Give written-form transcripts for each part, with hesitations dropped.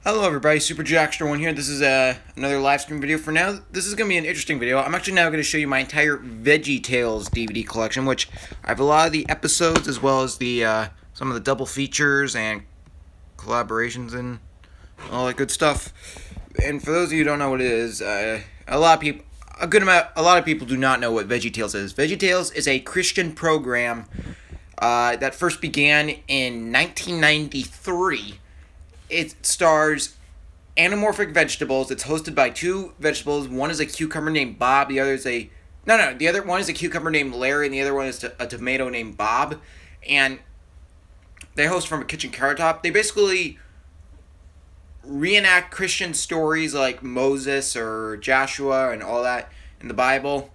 Hello everybody, Super Jackster One here. This is another live stream video. For now, this is going to be an interesting video. I'm actually now going to show you my entire VeggieTales DVD collection, which I have a lot of the episodes as well as the some of the double features and collaborations and all that good stuff. And for those of you who don't know what it is, a lot of people do not know what VeggieTales is. VeggieTales is a Christian program that first began in 1993. It stars anamorphic vegetables. It's hosted by two vegetables. One is a cucumber named Bob. The other is the other one is a cucumber named Larry, and the other one is a tomato named Bob. And they host from a kitchen countertop. They basically reenact Christian stories like Moses or Joshua and all that in the Bible,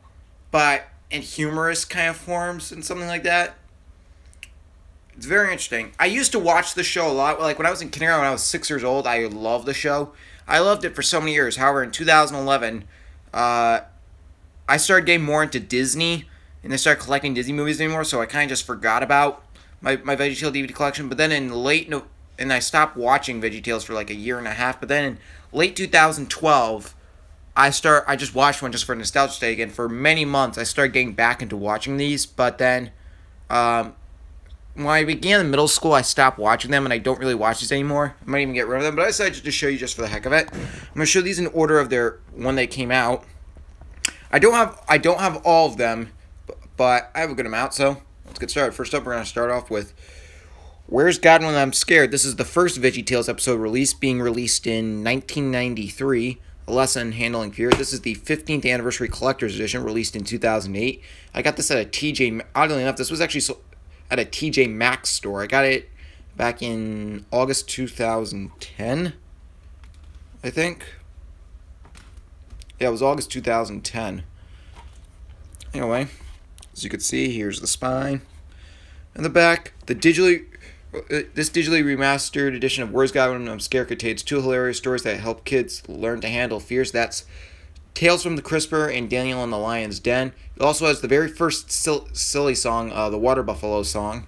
but in humorous kind of forms and something like that. It's very interesting. I used to watch the show a lot. Like when I was in kindergarten, when I was 6 years old, I loved the show. I loved it for so many years. However, in 2011, I started getting more into Disney, and I started collecting Disney movies anymore. So I kind of just forgot about my VeggieTales DVD collection. But then and I stopped watching VeggieTales for like a year and a half. But then in late 2012, I just watched one just for nostalgia sake, and for many months I started getting back into watching these. But then, when I began in middle school, I stopped watching them, and I don't really watch these anymore. I might even get rid of them, but I decided to show you just for the heck of it. I'm going to show these in order of when they came out. I don't have all of them, but I have a good amount, so let's get started. First up, we're going to start off with Where's God When I'm Scared? This is the first VeggieTales episode being released in 1993. A Lesson in Handling Fear. This is the 15th Anniversary Collector's Edition, released in 2008. I got this at a TJ... Oddly enough, this was actually at a TJ Maxx store. I got it back in August 2010, I think. Yeah, it was August 2010. Anyway, as you can see, here's the spine. And the back, this digitally remastered edition of Where's God When I'm Scared contains two hilarious stories that help kids learn to handle fears. That's Tales from the Crisper and Daniel in the Lion's Den. It also has the very first silly song, the Water Buffalo song.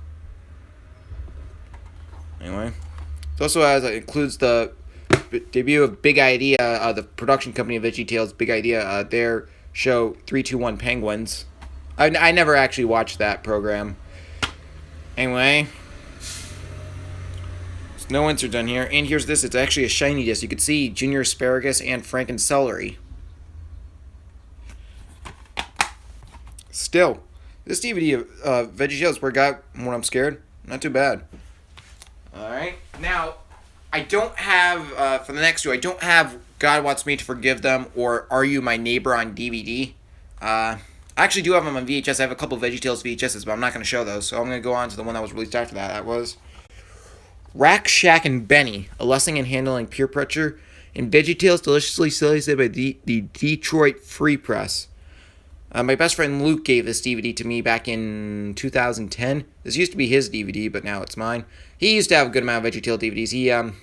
Anyway, it includes the debut of Big Idea, the production company of VeggieTales, Big Idea, their show 3-2-1 Penguins. I never actually watched that program. Anyway, there's no insert done here. And here's this. It's actually a shiny disc. You can see Junior Asparagus and Franken Celery. Still, this DVD of VeggieTales Where God When I'm Scared, not too bad. Alright, now, I don't have, for the next two, I don't have God Wants Me to Forgive Them or Are You My Neighbor on DVD. I actually do have them on VHS. I have a couple of VeggieTales VHSs, but I'm not going to show those, so I'm going to go on to the one that was released after that. That was Rakshak and Benny, A Lesson in Handling Peer Pressure, and VeggieTales Deliciously Silly by the Detroit Free Press. My best friend Luke gave this DVD to me back in 2010. This used to be his DVD, but now it's mine. He used to have a good amount of VeggieTales DVDs.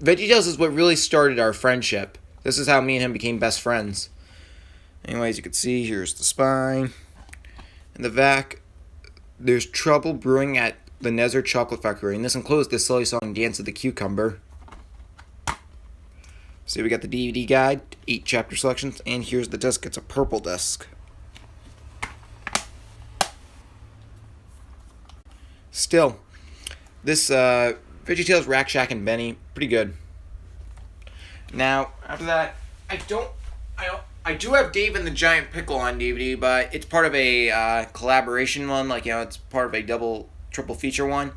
VeggieTales is what really started our friendship. This is how me and him became best friends. Anyways, you can see, here's the spine. In the back, there's trouble brewing at the Nezer Chocolate Factory, and this includes the silly song Dance of the Cucumber. So we got the DVD guide, 8 chapter selections, and here's the disc. It's a purple disc. Still, this VeggieTales Rakshak and Benny, pretty good. Now, after that, I do have Dave and the Giant Pickle on DVD, but it's part of a collaboration one, it's part of a triple feature one.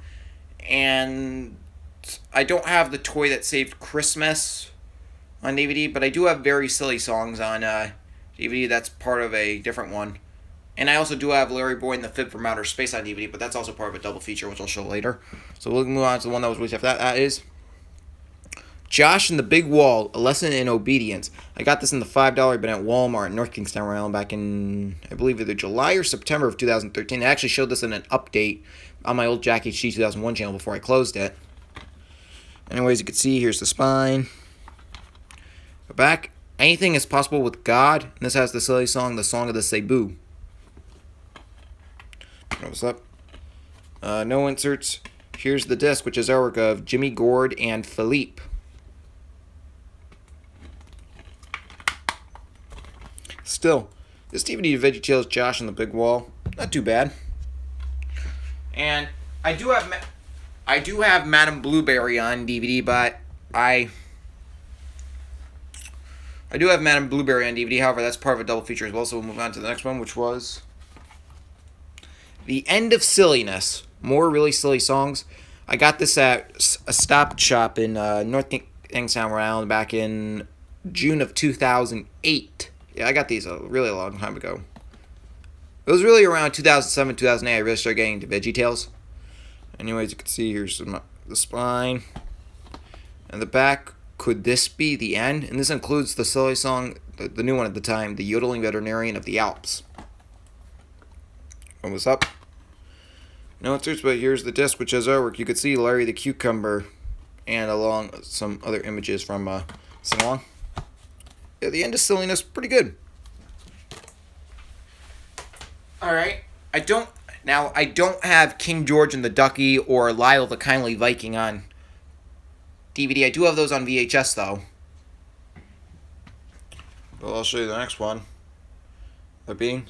And I don't have the Toy That Saved Christmas on DVD, but I do have Very Silly Songs on DVD. That's part of a different one. And I also do have Larry Boy and the Fib from Outer Space on DVD, but that's also part of a double feature, which I'll show later. So we'll move on to the one that was released after that. That is Josh and the Big Wall, A Lesson in Obedience. I got this in the $5 bin at Walmart in North Kingstown, Rhode Island, back in, I believe, either July or September of 2013. I actually showed this in an update on my old Jack HD 2001 channel before I closed it. Anyways, you can see, here's the spine. The back, Anything is Possible with God. And this has the silly song, The Song of the Cebu. What's up? No inserts. here's the disc, which is artwork of Jimmy Gord and Philippe. Still, this DVD of VeggieTales Josh on the Big Wall, not too bad. And I do have Madame Blueberry on DVD, but I do have Madame Blueberry on DVD. However, that's part of a double feature as well. So we'll move on to the next one, which was The End of Silliness. More really silly songs. I got this at a Stop Shop in North Kingstown, Rhode Island, back in June of 2008. Yeah, I got these a really long time ago. It was really around 2007, 2008 I really started getting into VeggieTales. Anyways, you can see here's the spine and the back. Could this be the end? And this includes the silly song, the new one at the time, The Yodeling Veterinarian of the Alps. What was up? No answers, but here's the disc, which has artwork. You could see Larry the Cucumber and along some other images from Sing Along. Yeah, The End of Silliness, pretty good. Alright, I don't have King George and the Ducky or Lyle the Kindly Viking on DVD. I do have those on VHS, though. Well, I'll show you the next one. That being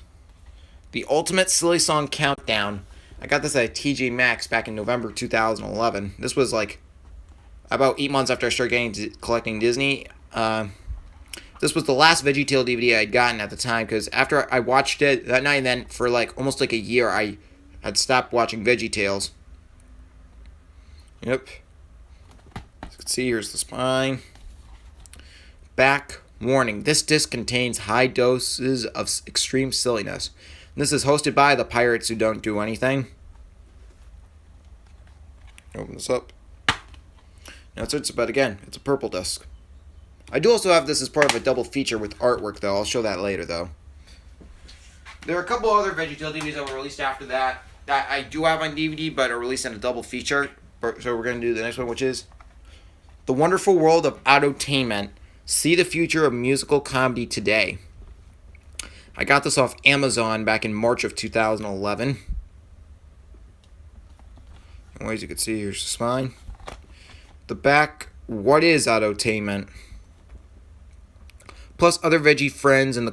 The Ultimate Silly Song Countdown. I got this at TJ Maxx back in November 2011. This was like about 8 months after I started collecting Disney. This was the last VeggieTale DVD I had gotten at the time, because after I watched it that night, and then for like almost like a year, I had stopped watching VeggieTales. Yep. As you can see, here's the spine. Back warning. This disc contains high doses of extreme silliness. And this is hosted by the Pirates Who Don't Do Anything. Open this up. Now but again, it's a purple disc. I do also have this as part of a double feature with artwork, though. I'll show that later, though. There are a couple other VeggieTale DVDs that were released after that I do have on DVD, but are released in a double feature. So we're going to do the next one, which is The Wonderful World of Autotainment. See the future of musical comedy today. I got this off Amazon back in March of 2011. Anyways, you can see here's the spine. The back, what is Autotainment? Plus other veggie friends and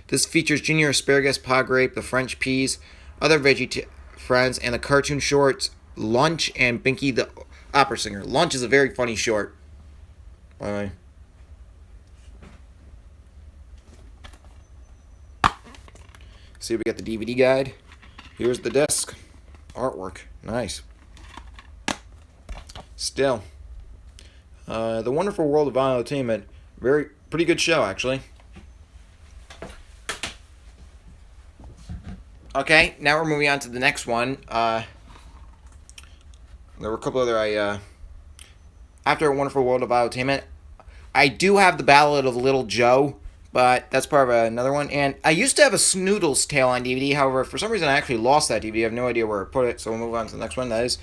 this features Junior Asparagus, Pod Grape, the French Peas, other veggie friends, and the cartoon shorts Lunch and Binky the Opera Singer. Lunch is a very funny short, by the way. See, we got the DVD guide. Here's the disc. Artwork. Nice. Still. The Wonderful World of Autotainment. Pretty good show, actually. Okay, now we're moving on to the next one. There were a couple other after A Wonderful World of Autotainment, I do have The Ballad of Little Joe, but that's part of another one. And I used to have a Snoodles Tale on DVD. However, for some reason, I actually lost that DVD. I have no idea where I put it, so we'll move on to the next one. That is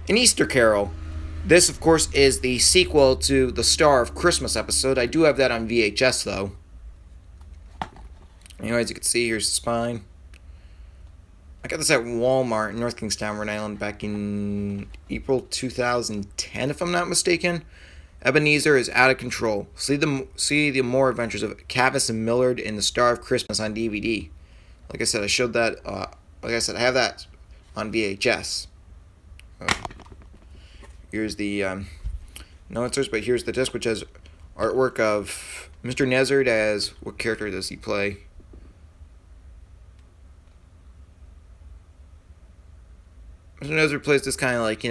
An Easter Carol. This, of course, is the sequel to the Star of Christmas episode. I do have that on VHS, though. Anyways, you can see here's the spine. I got this at Walmart in North Kingstown, Rhode Island, back in April 2010, if I'm not mistaken. Ebenezer is out of control. See the more adventures of Cavis and Millard in the Star of Christmas on DVD. Like I said, I showed that. Like I said, I have that on VHS. Here's the no answers, but here's the disc, which has artwork of Mr. Nezzard as what character does he play? Mr. Nezzard plays this kind of like,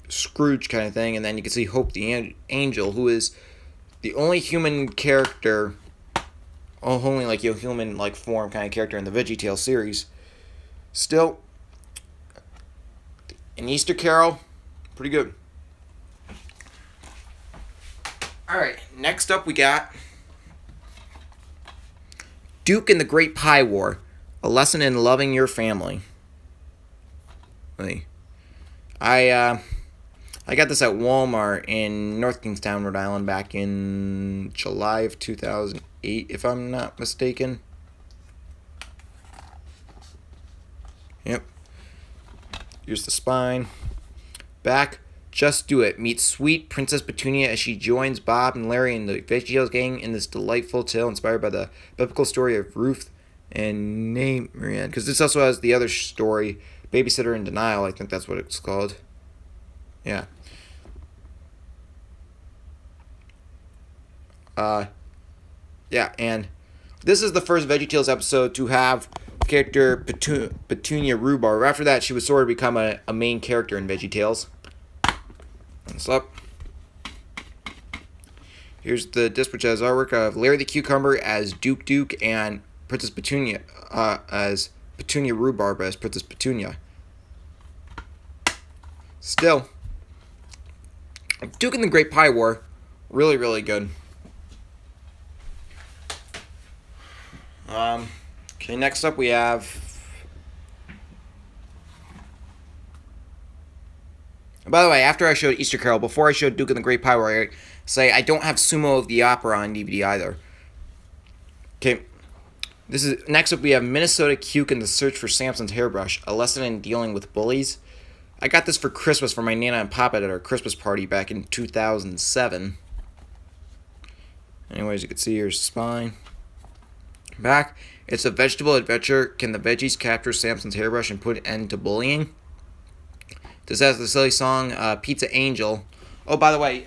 Scrooge kind of thing, and then you can see Hope the Angel, who is the only human character, only like human like form kind of character in the VeggieTales series. Still, An Easter Carol, pretty good. Alright, next up we got Duke and the Great Pie War, a lesson in loving your family. I got this at Walmart in North Kingstown, Rhode Island, back in July of 2008, if I'm not mistaken. Yep. Here's the spine. back, Just Do It meets sweet Princess Petunia as she joins Bob and Larry and the VeggieTales gang in this delightful tale inspired by the biblical story of Ruth and Marianne. Because this also has the other story, Babysitter in Denial. I think that's what it's called. Yeah. Yeah, and this is the first VeggieTales episode to have character Petunia Rhubarb. After that, she would sort of become a main character in VeggieTales. What's up? Here's the disc, which has artwork of Larry the Cucumber as Duke and Princess Petunia as Petunia Rhubarb as Princess Petunia. Still, Duke and the Great Pie War, really, really good. Okay, next up we have... By the way, after I showed Easter Carol, before I showed Duke and the Great Pie War, I say I don't have Sumo of the Opera on DVD either. Okay, next up we have Minnesota Cuke and the Search for Samson's Hairbrush, a lesson in dealing with bullies. I got this for Christmas for my Nana and Papa at our Christmas party back in 2007. Anyways, you can see here's the spine. Back, it's a vegetable adventure. Can the veggies capture Samson's hairbrush and put an end to bullying? This has the silly song Pizza Angel. Oh, by the way,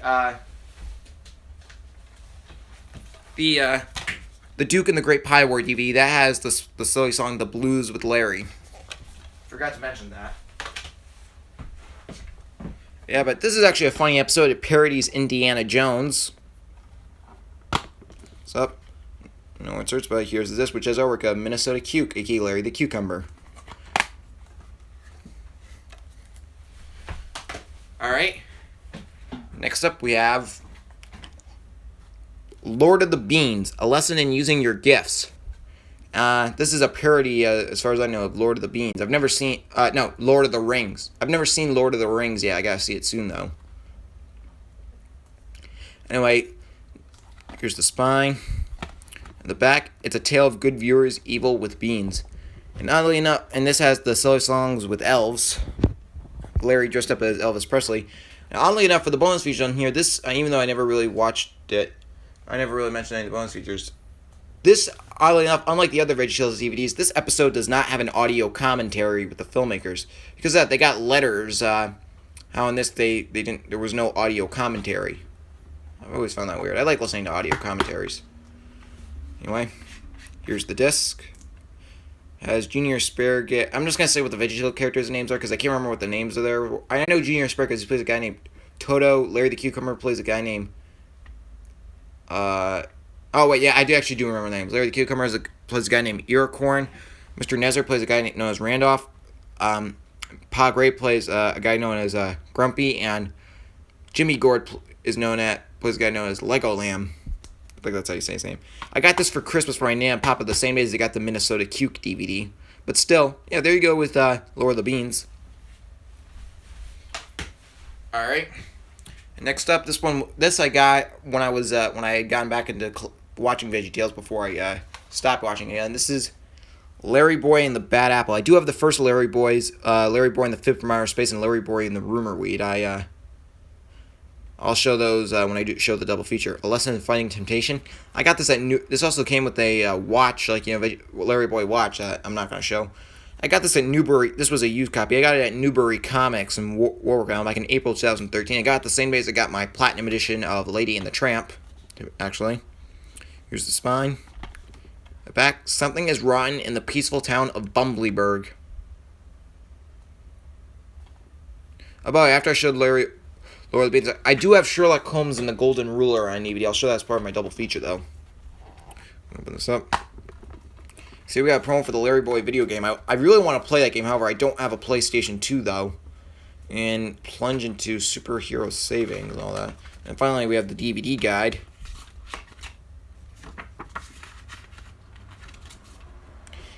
the Duke and the Great Pie War DVD, that has the silly song The Blues with Larry. Forgot to mention that. Yeah, but this is actually a funny episode. It parodies Indiana Jones. What's up? No one searched, but here's this, which has artwork of Minnesota Cuke, aka Larry the Cucumber. Alright. Next up we have Lord of the Beans, a lesson in using your gifts. This is a parody, as far as I know, of Lord of the Beans. I've never seen... Lord of the Rings. I've never seen Lord of the Rings yet. I gotta see it soon, though. Anyway, here's the spine. In the back, it's a tale of good viewers, evil with beans. And oddly enough, and this has the silly songs with elves. Larry dressed up as Elvis Presley. And oddly enough, for the bonus feature on here, this, even though I never really watched it, I never really mentioned any of the bonus features. This, oddly enough, unlike the other VeggieTales DVDs, this episode does not have an audio commentary with the filmmakers. Because of that, they got letters, how in this there was no audio commentary. I've always found that weird. I like listening to audio commentaries. Anyway, here's the disc. Has Junior Asparagus. I'm just going to say what the VeggieTales characters' names are because I can't remember what the names are there. I know Junior Asparagus plays a guy named Toto. Larry the Cucumber plays a guy named... Oh, wait, yeah, I do remember the names. Larry the Cucumber plays a guy named Iricorn. Mr. Nezer plays a guy known as Randolph. Pa Gray plays a guy known as Grumpy. And Jimmy Gord plays a guy known as Lego Lamb. I think that's how you say his name. I got this for Christmas for my Nan and Papa the same day as I got the Minnesota Cuke DVD. But still, yeah, there you go with Lord of the Beans. Alright. Next up, this I got when I had gone back into watching VeggieTales before I stopped watching it. And this is Larry Boy and the Bad Apple. I do have the first Larry Boys, Larry Boy in the Fifth from Outer Space and Larry Boy in the Rumor Weed. I'll show those when I do show the double feature. A Lesson in Fighting Temptation. I got this at This also came with a watch, like, Larry Boy watch that I'm not going to show. I got this at Newbury. This was a used copy. I got it at Newbury Comics in Warwick, like in April 2013. I got it the same day as I got my Platinum Edition of Lady and the Tramp, actually. Here's the spine. The back. Something is rotten in the peaceful town of Bumbleberg. Oh, boy, after I showed Lord of the Beans, I do have Sherlock Holmes and the Golden Ruler on DVD. I'll show that as part of my double feature, though. Open this up. See, we got a promo for the Larry Boy video game. I really want to play that game. However, I don't have a PlayStation 2, though. And plunge into superhero savings and all that. And finally, we have the DVD guide.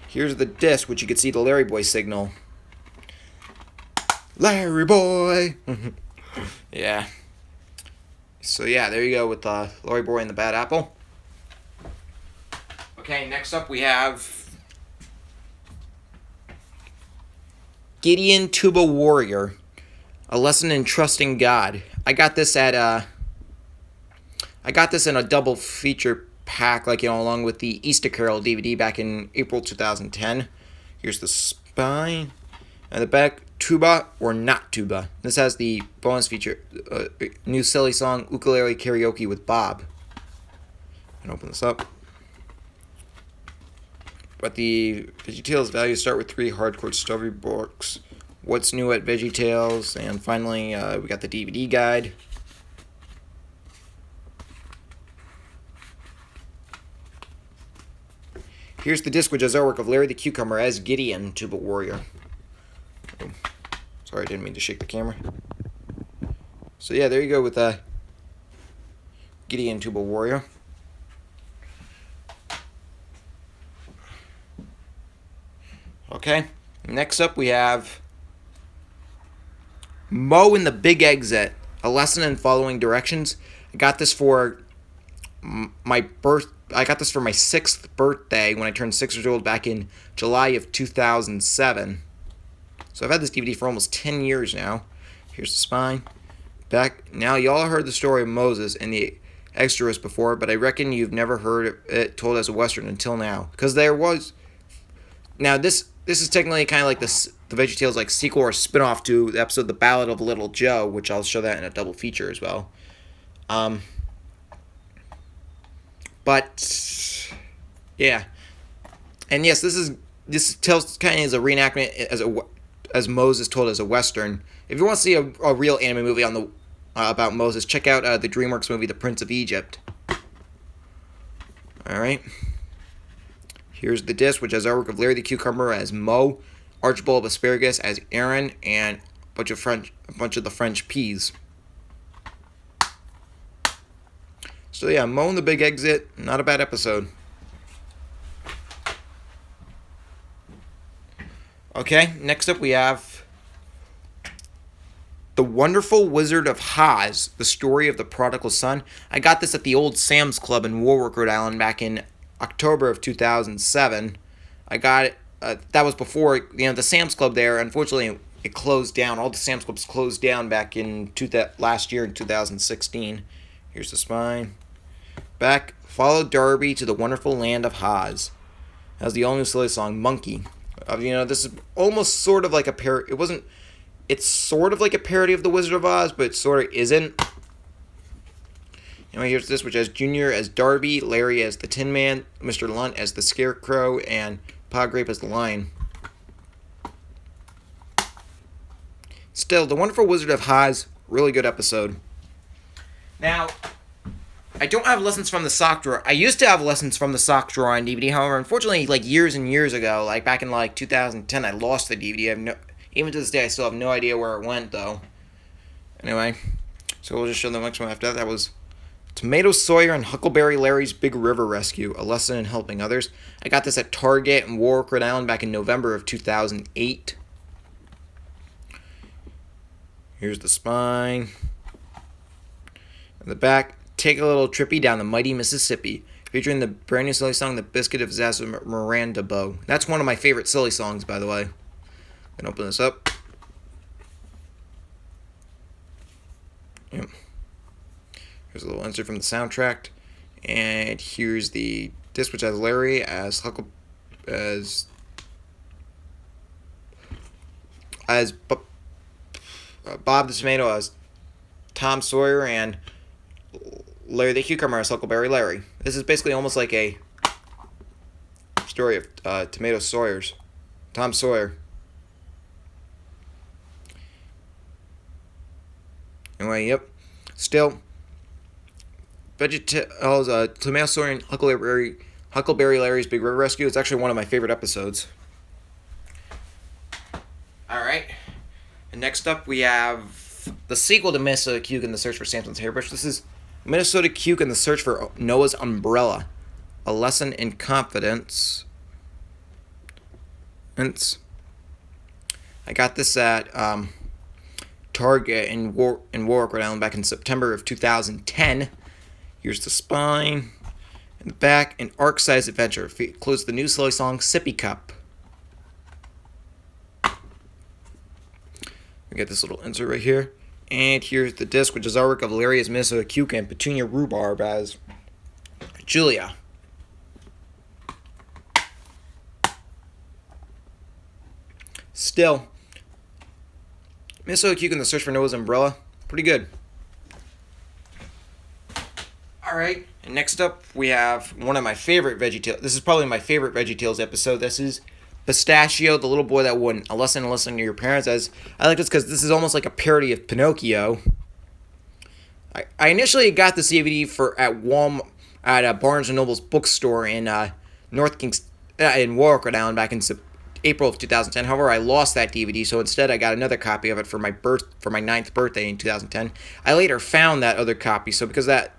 Here's the disc, which you can see the Larry Boy signal. Larry Boy! Yeah. So, yeah, there you go with Larry Boy and the Bad Apple. Okay, next up we have Gideon Tubal Warrior, A Lesson in Trusting God. I got this in a double feature pack, like, along with the Easter Carol DVD back in April 2010. Here's the spine. And the back, tuba or not tuba. This has the bonus feature, new silly song, ukulele karaoke with Bob. And open this up. But the VeggieTales values start with 3 hardcore storybooks. What's new at VeggieTales, and finally we got the DVD guide. Here's the disc, which has artwork of Larry the Cucumber as Gideon, Tubal Warrior. Oh, sorry, I didn't mean to shake the camera. So yeah, there you go with Gideon, Tubal Warrior. Okay, next up we have Moe and the Big Exit, a lesson in following directions. I got this for my 6th birthday when I turned 6 years old back in July of 2007. So I've had this DVD for almost 10 years now. Here's the spine. Back now, y'all heard the story of Moses and the Exodus before, but I reckon you've never heard it told as a Western until now, because there was. Now this is technically kind of like the VeggieTales like sequel or spin-off to the episode The Ballad of Little Joe, which I'll show that in a double feature as well. But yeah, and yes, this tells kind of as a reenactment as Moses told as a Western. If you want to see a real anime movie on the about Moses, check out the DreamWorks movie The Prince of Egypt. All right. Here's the disc, which has artwork of Larry the Cucumber as Moe, Archibald Asparagus as Aaron, and a bunch of the French peas. So yeah, Moe and the Big Exit, not a bad episode. Okay, next up we have The Wonderful Wizard of Oz, the story of the prodigal son. I got this at the old Sam's Club in Warwick, Rhode Island back in October of 2007. I got it, that was before, the Sam's Club there, unfortunately, it closed down. All the Sam's Clubs closed down back in last year in 2016. Here's the spine. Back, follow Darby to the wonderful land of Oz. That's the all-new silly song, Monkey. This is almost sort of like a parody. It's sort of like a parody of The Wizard of Oz, but it sort of isn't. Anyway, here's this, which has Junior as Darby, Larry as the Tin Man, Mr. Lunt as the Scarecrow, and Pa Grape as the Lion. Still, The Wonderful Wizard of Oz, really good episode. Now, I don't have Lessons from the Sock Drawer. I used to have Lessons from the Sock Drawer on DVD. However, unfortunately, years and years ago, back in 2010, I lost the DVD. Even to this day, I still have no idea where it went, though. Anyway, so we'll just show the next one after that. That was Tomato Sawyer and Huckleberry Larry's Big River Rescue, a lesson in helping others. I got this at Target in Warwick, Rhode Island back in November of 2008. Here's the spine. In the back, take a little trippy down the mighty Mississippi, featuring the brand new silly song, The Biscuit of Miranda Bow. That's one of my favorite silly songs, by the way. Gonna open this up. Yep. Here's a little insert from the soundtrack, and here's the disc, which has Larry as Bob the Tomato as Tom Sawyer, and Larry the Cucumber as Huckleberry Larry. This is basically almost like a story of Tomato Sawyer's. Tom Sawyer. Anyway, yep. Still, VeggieTales, Tomato Sawyer and Huckleberry Larry's Big River Rescue. It's actually one of my favorite episodes. Alright. And next up we have the sequel to Minnesota Cuke and the Search for Samson's Hairbrush. This is Minnesota Cuke and the Search for Noah's Umbrella, a lesson in confidence. I got this at Target in Warwick, Rhode Island back in September of 2010. Here's the spine. In the back, an arc-sized adventure. Includes the new silly song, Sippy Cup. We got this little insert right here. And here's the disc, which is artwork of Hilarious Miss Cuca and Petunia Rhubarb as Julia. Still, Miss Cuca and the Search for Noah's Umbrella, pretty good. Alright, and next up we have one of my favorite VeggieTales. This is probably my favorite VeggieTales episode. This is Pistachio, the Little Boy That Wouldn't. A lesson to your parents. As I like this because this is almost like a parody of Pinocchio. I initially got this DVD at Barnes & Noble's bookstore in in Warwick, Rhode Island, back in April of 2010. However, I lost that DVD, so instead I got another copy of it for my 9th birthday in 2010. I later found that other copy, so because that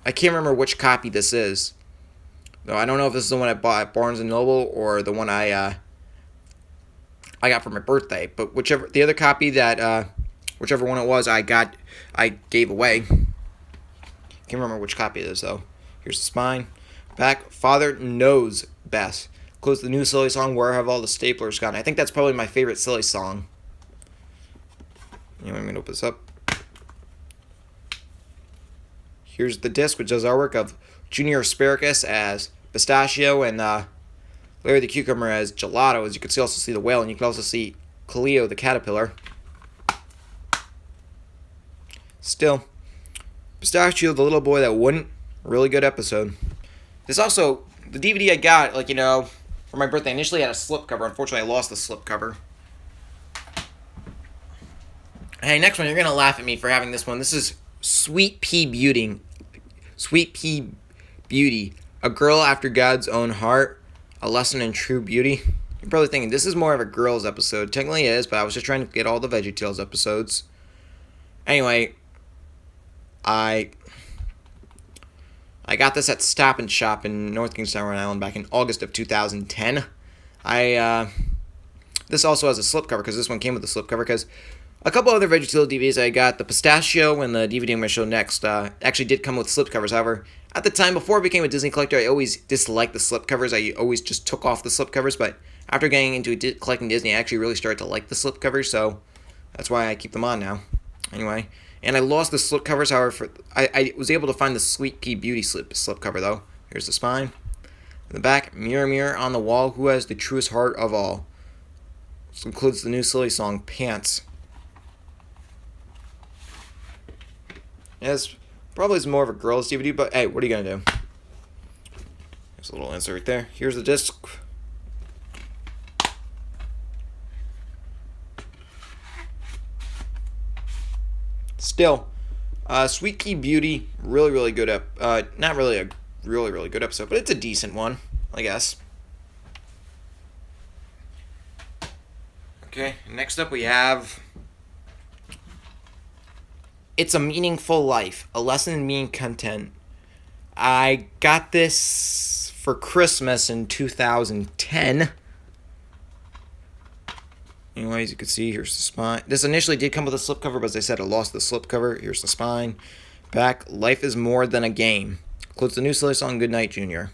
I can't remember which copy this is. Though I don't know if this is the one I bought at Barnes & Noble or the one I got for my birthday. But whichever one it was, I gave away. Can't remember which copy it is though. Here's the spine. Back. Father knows best. Close the new silly song. Where have all the staplers gone? I think that's probably my favorite silly song. Anyway, I'm gonna open this up. Here's the disc, which does artwork of Junior Asparagus as Pistachio and Larry the Cucumber as Gelato. As you can also see the whale, and you can also see Cleo the caterpillar. Still, Pistachio, the Little Boy That Wouldn't. Really good episode. This also, the DVD I got, for my birthday, initially had a slipcover. Unfortunately, I lost the slipcover. Hey, next one, you're going to laugh at me for having this one. This is Sweet Pea Beauty. Sweet Pea Beauty. A girl after God's own heart. A lesson in true beauty. You're probably thinking, this is more of a girls episode. Technically it is, but I was just trying to get all the VeggieTales episodes. Anyway, I got this at Stop and Shop in North Kingstown, Rhode Island back in August of 2010. This also has a slipcover, because this one came with a slipcover, because a couple other VeggieTales DVDs I got, the Pistachio and the DVD I'm going to show next, actually did come with slipcovers. However, at the time, before I became a Disney collector, I always disliked the slipcovers. I always just took off the slipcovers, but after getting into collecting Disney, I actually really started to like the slipcovers, so that's why I keep them on now. Anyway, and I lost the slipcovers, however, I was able to find the Sweet Pea Beauty slipcover, though. Here's the spine. In the back, mirror, mirror on the wall, who has the truest heart of all? This includes the new silly song, Pants. Yes, probably is more of a girls' DVD, but hey, what are you going to do? There's a little insert right there. Here's the disc. Still, Sweet Pea Beauty, really good not really a really good episode, but it's a decent one, I guess. Okay, next up we have It's a Meaningful Life, a lesson in being content. I got this for Christmas in 2010. Anyways, you can see, here's the spine. This initially did come with a slipcover, but as I said, I lost the slipcover. Here's the spine. Back, life is more than a game. Includes the new silly song, Good Night, Junior.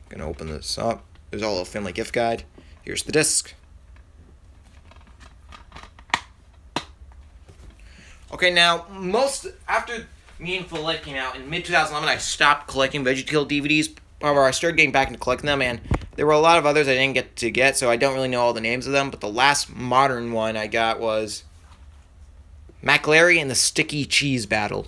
Gonna open this up. There's all a family gift guide. Here's the disc. Okay, now, after Meaningful Life came out in mid-2011, I stopped collecting VeggieTales DVDs. However, I started getting back into collecting them, and there were a lot of others I didn't get, so I don't really know all the names of them, but the last modern one I got was McLary and the Sticky Cheese Battle.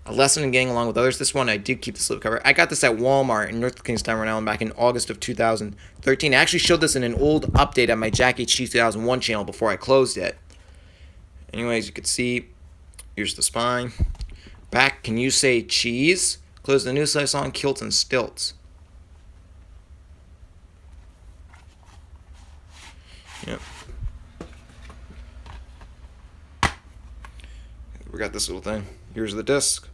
A lesson in getting along with others. This one I did keep the slipcover. I got this at Walmart in North Kingstown, Rhode Island back in August of 2013. I actually showed this in an old update on my Jack HG 2001 channel before I closed it. Anyways, you can see, here's the spine. Back, Can You Say Cheese? Close the new silly song, Kilts and Stilts. Yep. We got this little thing. Here's the disc.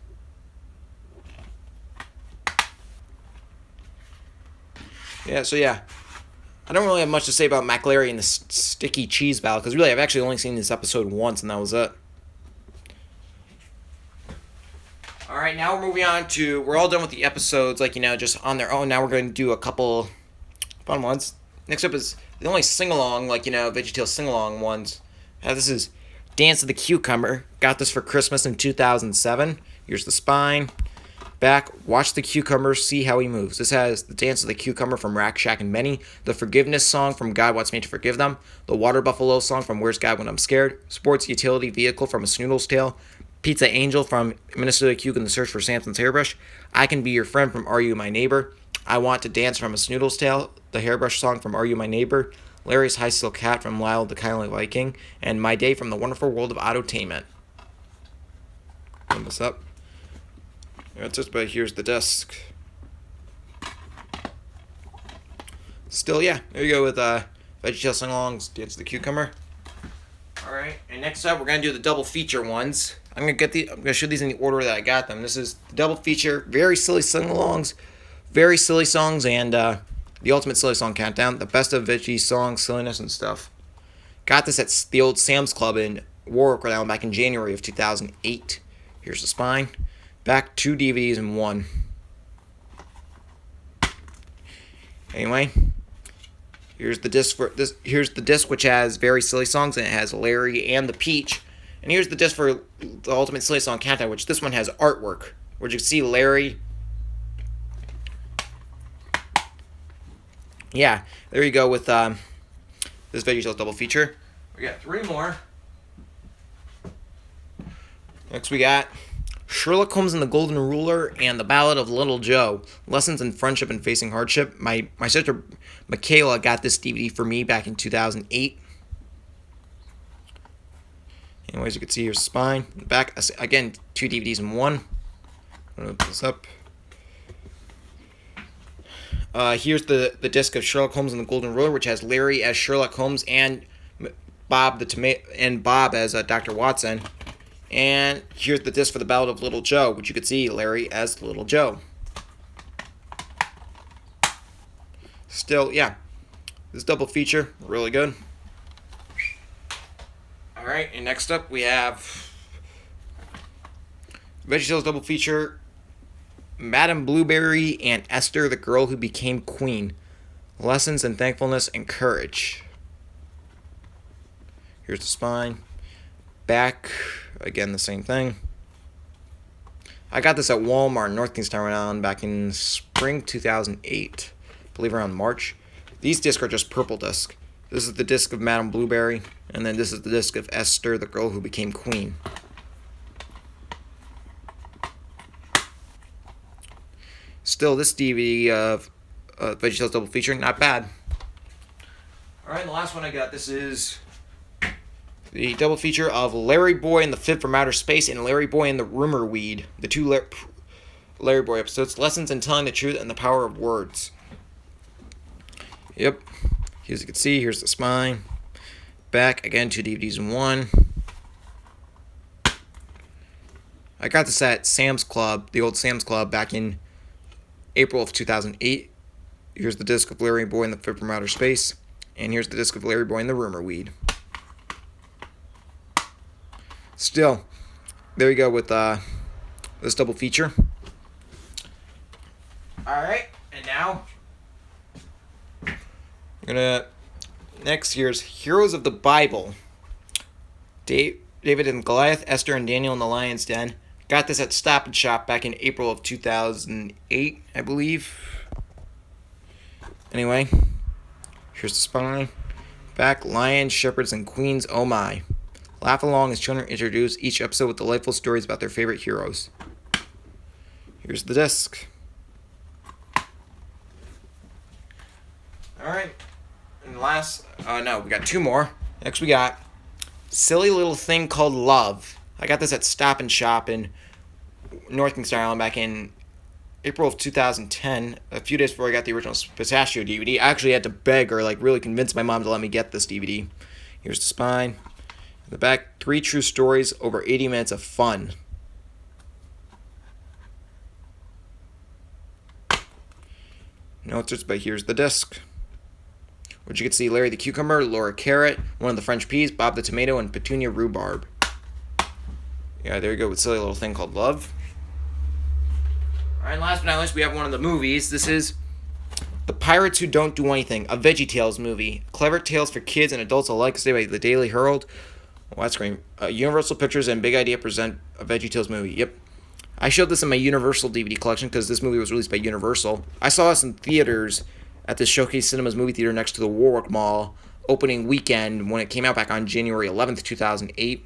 Yeah. I don't really have much to say about McLary and the Sticky Cheese Battle, because really I've actually only seen this episode once, and that was it. Alright, now we're moving on to, we're all done with the episodes, just on their own. Now we're going to do a couple fun ones. Next up is the only sing-along, like, VeggieTales sing-along ones. This is Dance of the Cucumber. Got this for Christmas in 2007. Here's the spine. Back, watch the cucumber, see how he moves. This has the Dance of the Cucumber from Rakshak and Benny, the Forgiveness song from God Wants Me to Forgive Them, the Water Buffalo song from Where's God When I'm Scared, Sports Utility Vehicle from A Snoodle's Tale, Pizza Angel from Minnesota Cuke in the Search for Samson's Hairbrush, I Can Be Your Friend from Are You My Neighbor, I Want to Dance from A Snoodle's Tale, the Hairbrush song from Are You My Neighbor, Larry's High Steel Cat from Lyle the Kindly Viking, and My Day from the Wonderful World of Autotainment. Open this up. That's just about, here's the disc. Still, yeah, there you go with VeggieTales Sing-Alongs, Dance of the Cucumber. Alright, and next up we're going to do the double feature ones. I'm going to show these in the order that I got them. This is the double feature, very silly sing-alongs, very silly songs, and the ultimate silly song countdown, the best of Veggie songs, silliness, and stuff. Got this at the old Sam's Club in Warwick, Rhode Island, back in January of 2008. Here's the spine. Back, 2 DVDs in one. Anyway, here's the disc for this. Here's the disc which has very silly songs, and it has Larry and the Peach. And here's the disc for the Ultimate Silly Song Countdown, which this one has artwork, where you can see Larry. Yeah, there you go with this VeggieTales double feature. We got 3 more. Next we got Sherlock Holmes and the Golden Ruler and the Ballad of Little Joe. Lessons in Friendship and Facing Hardship. My sister Michaela got this DVD for me back in 2008. Anyways, you can see your spine. Back, again, 2 DVDs in one. I'm going to open this up. Here's the disc of Sherlock Holmes and the Golden Ruler, which has Larry as Sherlock Holmes and Bob as Dr. Watson. And here's the disc for the Ballad of Little Joe, which you could see Larry as Little Joe. Still, yeah, this double feature, really good. Alright, and next up we have VeggieTales double feature, Madame Blueberry and Esther, the Girl Who Became Queen. Lessons in Thankfulness and Courage. Here's the spine. Back, again, the same thing. I got this at Walmart in North Kingstown, Rhode Island, back in spring 2008. I believe around March. These discs are just purple disc. This is the disc of Madame Blueberry, and then this is the disc of Esther, the Girl Who Became Queen. Still, this DVD of VeggieTales double feature, not bad. Alright, the last one I got, this is the double feature of Larry Boy and the Fib from Outer Space and Larry Boy and the Rumor Weed. The 2 Larry Boy episodes, Lessons in Telling the Truth and the Power of Words. Yep. As you can see, here's the spine. Back, again, 2 DVDs in one. I got this at Sam's Club, the old Sam's Club, back in April of 2008. Here's the disc of Larry Boy and the Fib from Outer Space. And here's the disc of Larry Boy and the Rumor Weed. Still, there you go with this double feature. Alright, and now next here's Heroes of the Bible. David and Goliath, Esther and Daniel in the Lion's Den. Got this at Stop and Shop back in April of 2008, I believe. Anyway, here's the spine. Back, Lions, Shepherds, and Queens, oh my. Laugh along as children introduce each episode with delightful stories about their favorite heroes. Here's the disc. Alright. And last, we got 2 more. Next we got Silly Little Thing Called Love. I got this at Stop and Shop in North Kingstown, Rhode Island, back in April of 2010, a few days before I got the original Pistachio DVD. I actually had to beg or really convince my mom to let me get this DVD. Here's the spine. The back, 3 true stories, over 80 minutes of fun. Notes, but here's the disc. Which you can see Larry the Cucumber, Laura Carrot, one of the French Peas, Bob the Tomato, and Petunia Rhubarb. Yeah, there you go with Silly Little Thing Called Love. Alright, last but not least, we have one of the movies. This is The Pirates Who Don't Do Anything, a VeggieTales movie. Clever tales for kids and adults alike, today by the Daily Herald. Oh, that's great. Universal Pictures and Big Idea present a VeggieTales movie. Yep. I showed this in my Universal DVD collection because this movie was released by Universal. I saw this in theaters at the Showcase Cinemas movie theater next to the Warwick Mall opening weekend when it came out back on January 11th, 2008.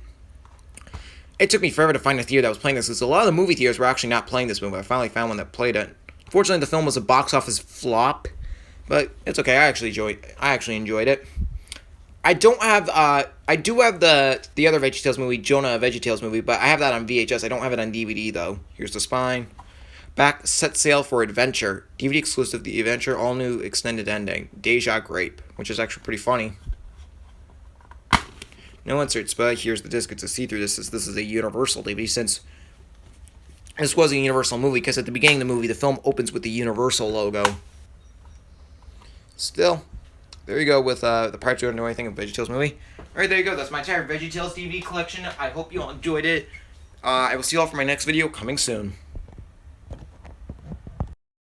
It took me forever to find a theater that was playing this because a lot of the movie theaters were actually not playing this movie. I finally found one that played it. Fortunately, the film was a box office flop, but it's okay. I actually enjoyed it. I do have the other VeggieTales movie, Jonah, a VeggieTales movie, but I have that on VHS. I don't have it on DVD though. Here's the spine. Back, Set Sail for Adventure. DVD exclusive, The Adventure, all new extended ending. Deja Grape, which is actually pretty funny. No inserts, but here's the disc. It's a see-through. This is a Universal DVD, since this was a Universal movie, because at the beginning of the movie, the film opens with the Universal logo. Still, there you go with the Pirates Who Don't Do Anything, a VeggieTales movie. Alright, there you go. That's my entire VeggieTales DVD collection. I hope you all enjoyed it. I will see you all for my next video coming soon.